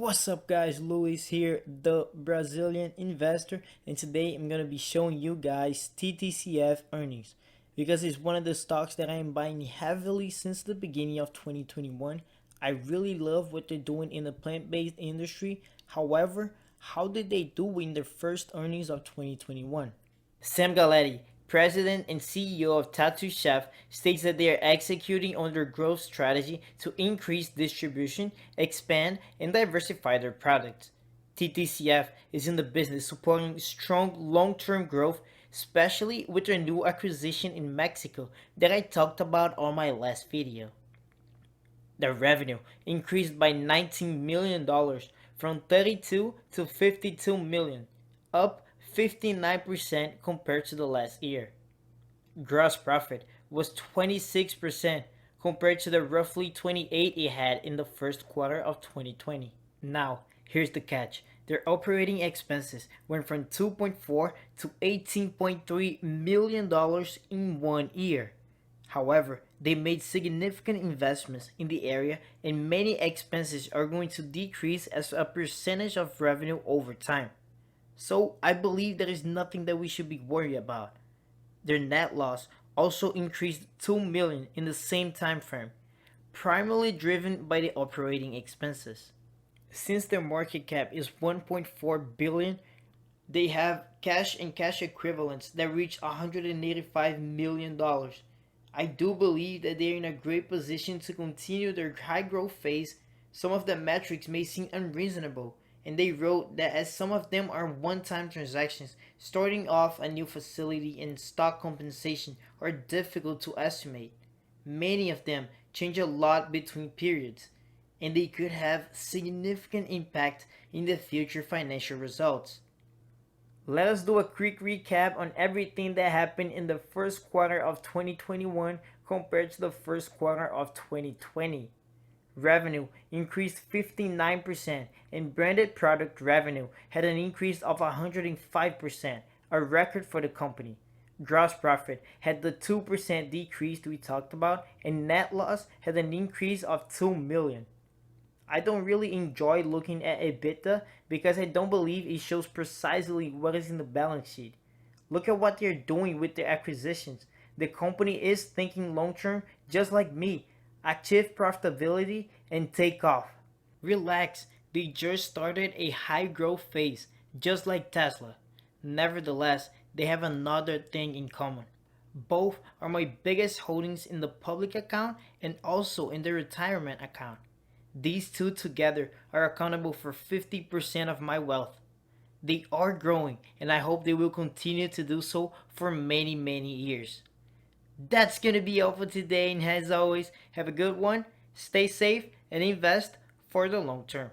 What's up guys, Luis here, the Brazilian investor, and today I'm going to be showing you guys TTCF earnings because it's one of the stocks that I am buying heavily since the beginning of 2021. I really love what they're doing in the plant-based industry. However, how did they do in their first earnings of 2021? Sam Galletti, president and CEO of Tattoo Chef, states that they are executing on their growth strategy to increase distribution, expand, and diversify their products. TTCF is in the business supporting strong long-term growth, especially with their new acquisition in Mexico that I talked about on my last video. Their revenue increased by $19 million from 32 to 52 million, up 59% compared to the last year. Gross profit was 26% compared to the roughly 28 it had in the first quarter of 2020. Now, here's the catch. Their operating expenses went from 2.4 to $18.3 million in 1 year. However, they made significant investments in the area and many expenses are going to decrease as a percentage of revenue over time. So I believe there is nothing that we should be worried about. Their net loss also increased 2 million in the same time frame, primarily driven by the operating expenses. Since their market cap is 1.4 billion, they have cash and cash equivalents that reach $185 million. I do believe that they are in a great position to continue their high growth phase. Some of the metrics may seem unreasonable, and they wrote that as some of them are one-time transactions, starting off a new facility and stock compensation are difficult to estimate. Many of them change a lot between periods, and they could have significant impact in the future financial results. Let us do a quick recap on everything that happened in the first quarter of 2021 compared to the first quarter of 2020. Revenue increased 59% and branded product revenue had an increase of 105%, a record for the company. Gross profit had the 2% decrease we talked about, and net loss had an increase of 2 million. I don't really enjoy looking at EBITDA because I don't believe it shows precisely what is in the balance sheet. Look at what they're doing with their acquisitions. The company is thinking long term just like me. Achieve profitability and take off. Relax, they just started a high growth phase, just like Tesla. Nevertheless, they have another thing in common. Both are my biggest holdings in the public account and also in the retirement account. These two together are accountable for 50% of my wealth. They are growing, and I hope they will continue to do so for many, many years. That's gonna be all for today, and as always, have a good one, stay safe, and invest for the long term.